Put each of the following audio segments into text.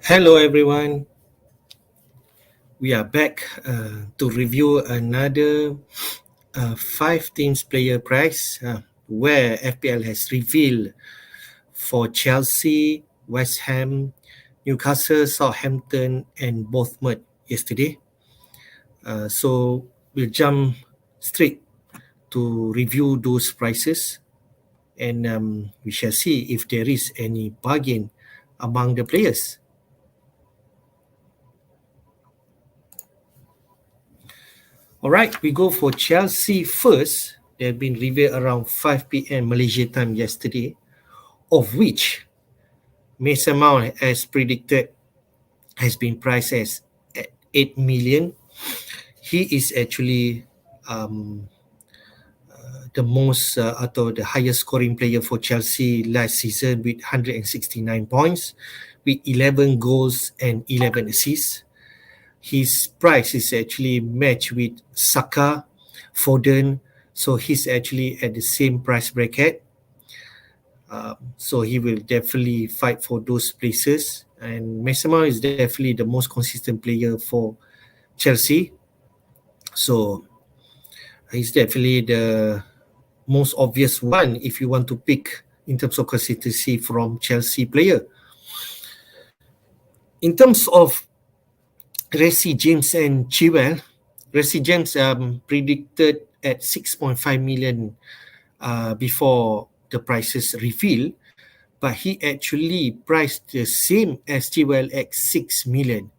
Hello, everyone. We are back to review another five teams player price where FPL has revealed for Chelsea, West Ham, Newcastle, Southampton, and Bournemouth yesterday. So we'll jump straight to review those prices and we shall see if there is any bargain among the players. All right, we go for Chelsea first. They've been revealed around 5 p.m. Malaysia time yesterday, of which Mason Mount, as predicted, has been priced as at 8 million. He is actually the most atau the highest scoring player for Chelsea last season with 169 points, with 11 goals and 11 assists. His price is actually matched with Saka, Foden, so he's actually at the same price bracket. So he will definitely fight for those places. And Mason Mount is definitely the most consistent player for Chelsea. So he's definitely the most obvious one if you want to pick in terms of consistency from Chelsea player. In terms of Reece James and Chilwell, Reece James predicted at 6.5 million before the prices reveal, but he actually priced the same as Chilwell at 6 million.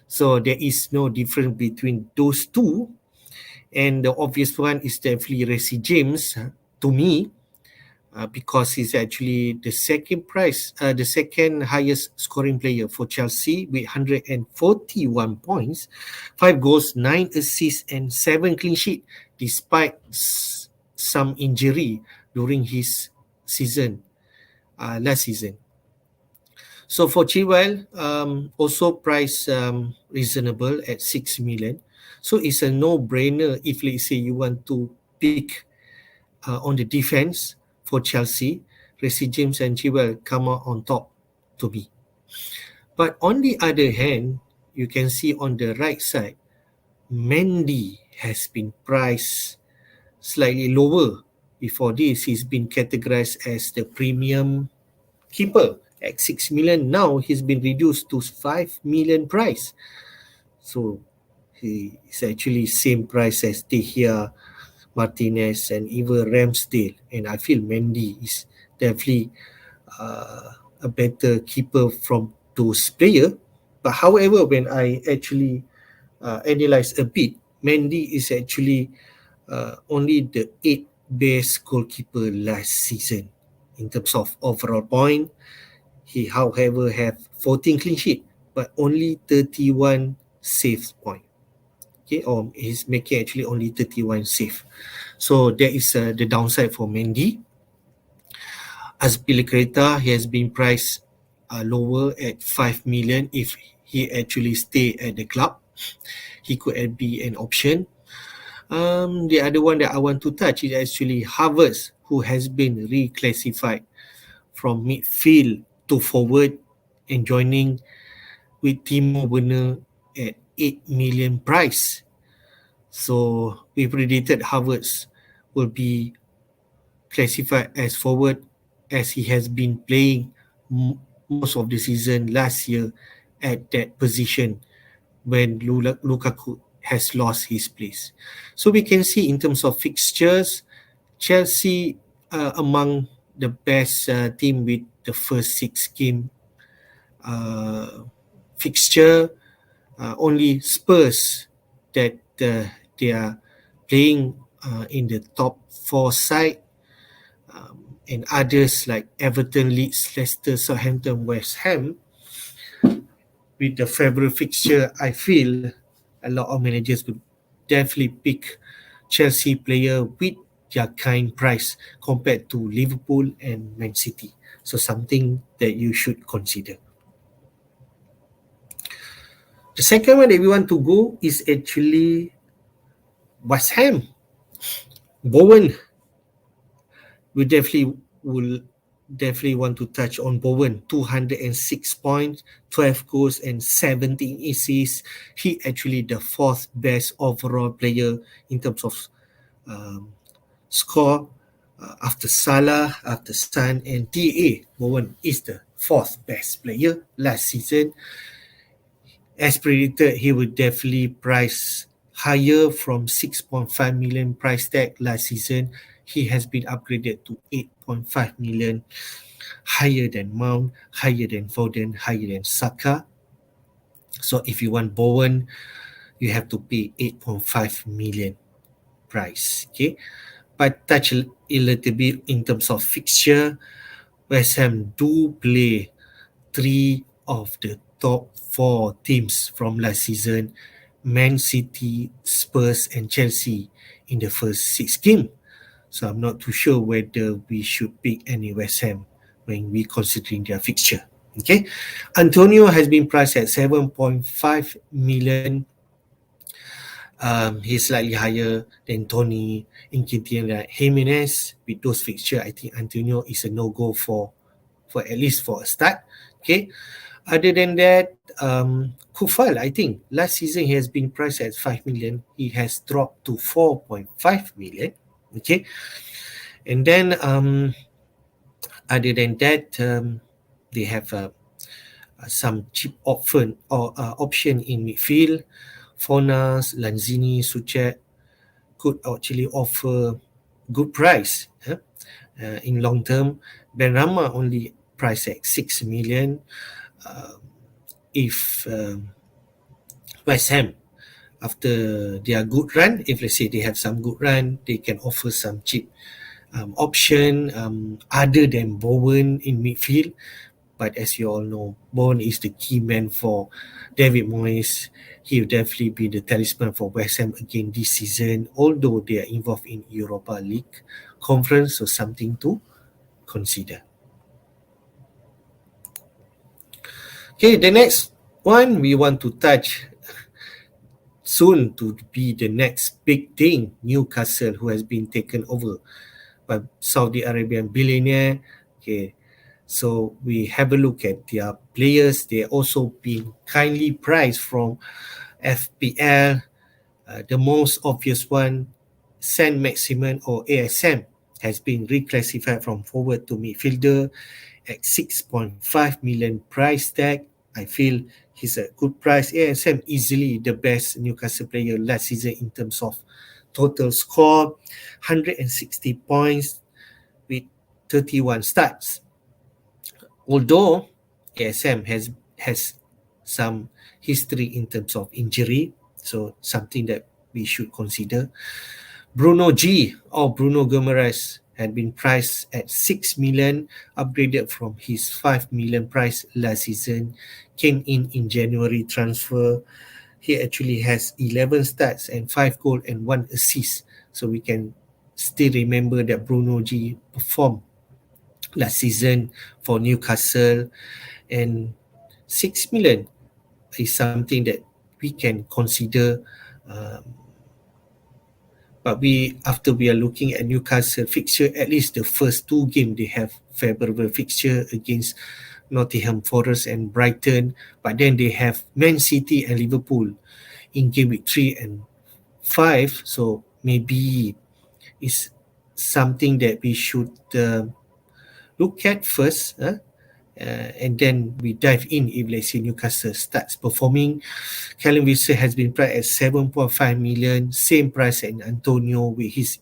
So there is no difference between those two. And the obvious one is definitely Reece James to me, because he's actually the second highest scoring player for Chelsea with 141 points, 5 goals, 9 assists, and 7 clean sheet, despite some injury during his season, last season. So for Chilwell, also price reasonable at 6 million. So it's a no-brainer if, let's say, you want to pick on the defense for Chelsea. Reece James and Chilwell come out on top to me. But on the other hand, you can see on the right side, Mendy has been priced slightly lower. Before this, he's been categorized as the premium keeper at 6 million. Now he's been reduced to 5 million price. So he is actually same price as De Gea, Martinez, and even Ramsdale. And I feel Mendy is definitely a better keeper from those players. But however, when I actually analyze a bit, Mendy is actually only the 8th best goalkeeper last season in terms of overall point. He, however, have 14 clean sheet, but only 31 save point. Okay, or he's making actually only 31 save. So that is the downside for Mendy. Azpilicueta, he has been priced lower at 5 million. If he actually stay at the club, he could be an option. The other one that I want to touch is actually Havertz, who has been reclassified from midfield to forward and joining with Timo Werner at 8 million price. So we predicted Havertz will be classified as forward as he has been playing most of the season last year at that position when Lukaku has lost his place. So we can see in terms of fixtures, Chelsea among the best team with the first 6 game fixture. Only Spurs that they are playing in the top 4 side, and others like Everton, Leeds, Leicester, Southampton, West Ham. With the February fixture, I feel a lot of managers would definitely pick Chelsea player with their kind price compared to Liverpool and Man City. So something that you should consider. The second one that we want to go is actually West Ham. Bowen, we definitely will definitely want to touch on Bowen. 206 points, 12 goals and 17 assists. He actually the fourth best overall player in terms of um, score after Salah, after Son and TA. Bowen is the fourth best player last season. As predicted, he would definitely price higher from 6.5 million price tag last season. He has been upgraded to 8.5 million, higher than Mount, higher than Foden, higher than Saka. So if you want Bowen, you have to pay 8.5 million price. Okay, but touch a little bit in terms of fixture. West Ham do play three of the top four teams from last season: Man City, Spurs, and Chelsea in the first six games. So I'm not too sure whether we should pick any West Ham when we considering their fixture. Okay, Antonio has been priced at 7.5 million. He's slightly higher than Tony, Nketiah, and Jimenez. With those fixture, I think Antonio is a no-go for at least for a start. Okay. Other than that, Kufal, I think last season he has been priced at 5 million. He has dropped to 4.5 million. Okay. And then other than that, they have some cheap option in midfield. Fornas, Lanzini, Suchet could actually offer good price in long term. Benrahma only priced at 6 million. Uh, if West Ham, after their good run, if let's say they have some good run, they can offer some cheap option other than Bowen in midfield. But as you all know, Bowen is the key man for David Moyes. He will definitely be the talisman for West Ham again this season, although they are involved in Europa League conference, so something to consider. Okay, the next one we want to touch soon to be the next big thing, Newcastle, who has been taken over by Saudi Arabian billionaire. Okay, so we have a look at their players. They also been kindly priced from FPL. The most obvious one, Saint Maximin or ASM, has been reclassified from forward to midfielder at 6.5 million price tag. I feel he's a good price. ASM easily the best Newcastle player last season in terms of total score, 160 points with 31 starts. Although ASM has some history in terms of injury, so something that we should consider. Bruno G or Bruno Gomes had been priced at 6 million, upgraded from his 5 million price last season, came in January transfer. He actually has 11 starts and 5 goal and 1 assist. So we can still remember that Bruno G performed last season for Newcastle, and 6 million is something that we can consider. But after we are looking at Newcastle fixture, at least the first two games they have favorable fixture against Nottingham Forest and Brighton, but then they have Man City and Liverpool in game week 3 and 5, so maybe it's something that we should look at first, and then we dive in if let's say Newcastle starts performing. Callum Wilson has been priced at 7.5 million, same price as Antonio with his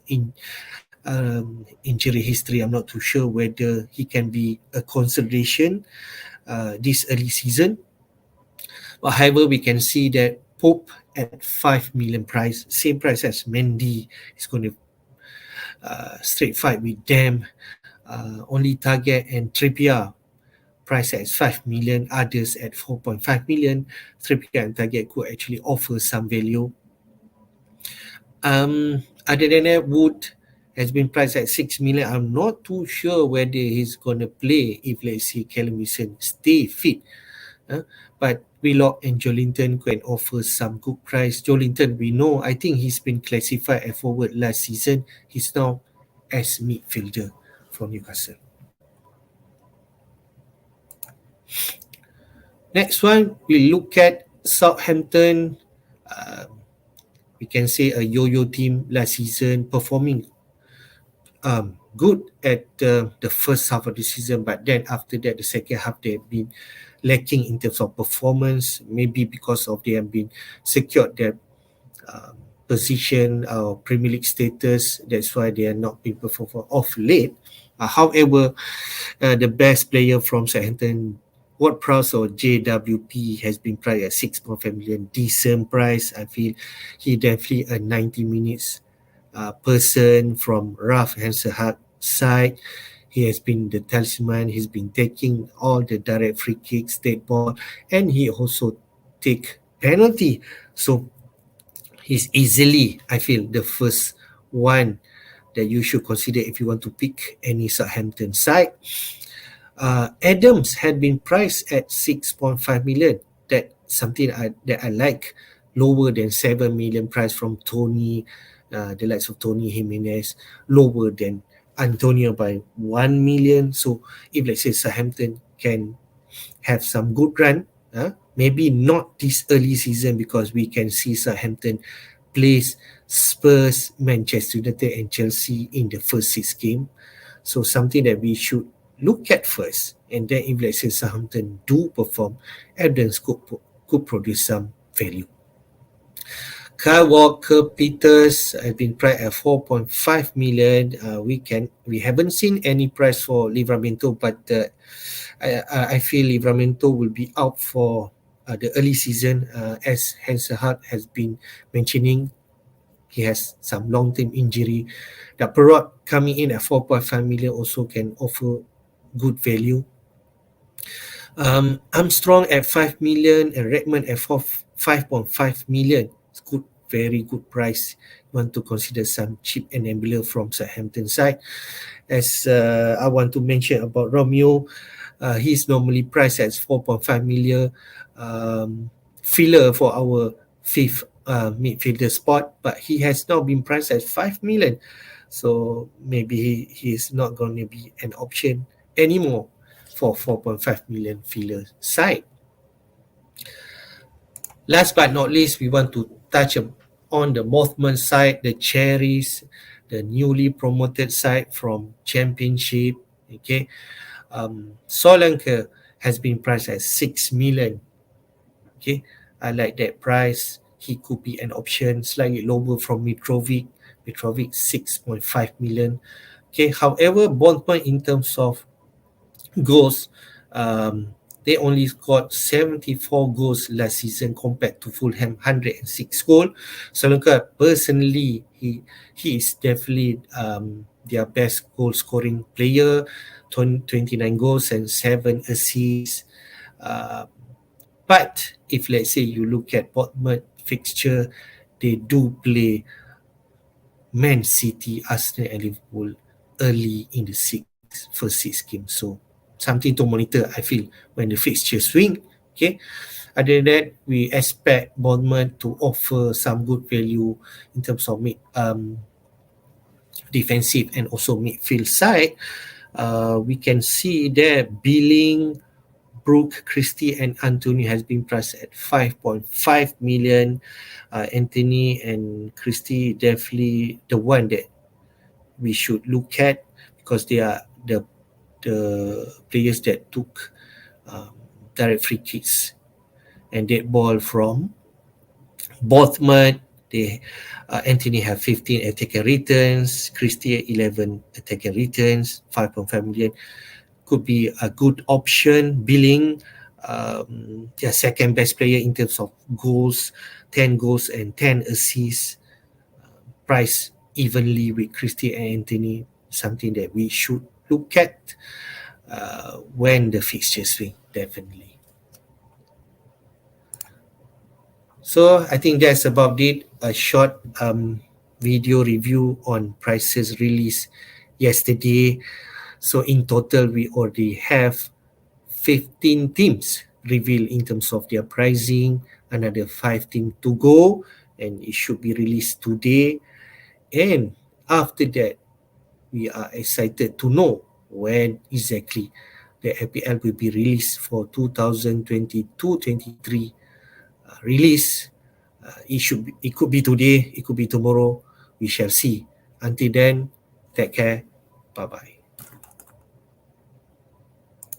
injury history. I'm not too sure whether he can be a consideration this early season. But however, we can see that Pope at 5 million price, same price as Mendy, is going to straight fight with them. Only Target and Trippier price at 5 million, others at 4.5 million. Trippier and Target could actually offer some value. Other than that, Wood has been priced at 6 million. I'm not too sure whether he's going to play if let's say Callum Wilson stay fit. But Willock and Jolinton can offer some good price. Jolinton, we know, I think he's been classified as forward last season. He's now as midfielder for Newcastle. Next one, we look at Southampton. Uh, we can say a yo-yo team last season, performing good at the first half of the season, but then after that, the second half they've been lacking in terms of performance. Maybe because of they have been secured their um, position or Premier League status. That's why they are not being performed off late. However, the best player from Southampton, Ward Prowse or JWP, has been priced at 6.5 million. Decent price. I feel he definitely a 90 minutes person from Ralph Hasenhut side. He has been the talisman. He's been taking all the direct free kicks, dead ball, and he also take penalty. So he's easily, I feel, the first one that you should consider if you want to pick any Southampton side. Adams had been priced at 6.5 million. That something that I like, lower than 7 million price from Tony, the likes of Tony Jimenez, lower than Antonio by 1 million. So if let's say Southampton can have some good run, maybe not this early season because we can see Southampton plays Spurs, Manchester United and Chelsea in the first 6 games. So something that we should look at first, and then if let's say Southampton do perform, Evans could produce some value. Kyle Walker Peters have been priced at 4.5 million. We haven't seen any price for Livramento, but I feel Livramento will be out for the early season, as Hasenhut has been mentioning. He has some long-term injury. The Perot coming in at 4.5 million also can offer good value. Armstrong at 5 million and Redmond at 5.5 million. It's good, very good price. You want to consider some cheap enabler from Southampton side. As I want to mention about Romeo, he's normally priced at 4.5 million. Filler for our fifth midfielder spot, but he has now been priced at 5 million. So maybe he is not going to be an option anymore for 4.5 million filler side. Last but not least, we want to touch on the Mothman side, the Cherries, the newly promoted side from Championship. Okay, Solanke has been priced at 6 million. Okay, I like that price. He could be an option, slightly lower from Mitrovic. Mitrovic 6.5 million. Okay, however, Bournemouth in terms of goals, they only scored 74 goals last season compared to Fulham 106 goals. Solanke personally, he is definitely their best goal scoring player, 29 goals and 7 assists. Uh, but if let's say you look at Bournemouth fixture, they do play Man City, Arsenal and Liverpool early in the first 6 games. So something to monitor, I feel, when the fixture swing. Okay. Other than that, we expect Bournemouth to offer some good value in terms of defensive and also midfield side. We can see there Billing, Brooke, Christie and Anthony has been priced at 5.5 million. Anthony and Christie definitely the one that we should look at because they are the players that took direct free kicks and dead ball from Bournemouth. They Anthony have 15 attack and returns, Christie 11 attack and returns, 5.5 million. Could be a good option. Billing, their second best player in terms of goals, 10 goals and 10 assists. Price evenly with Christie and Anthony, something that we should look at when the fixtures swing, definitely. So I think that's about it. A short video review on prices released yesterday. So in total, we already have 15 teams revealed in terms of their pricing, another 5 teams to go, and it should be released today. And after that, we are excited to know when exactly the FPL will be released for 2022-23 release. It could be today, it could be tomorrow. We shall see. Until then, take care. Bye bye.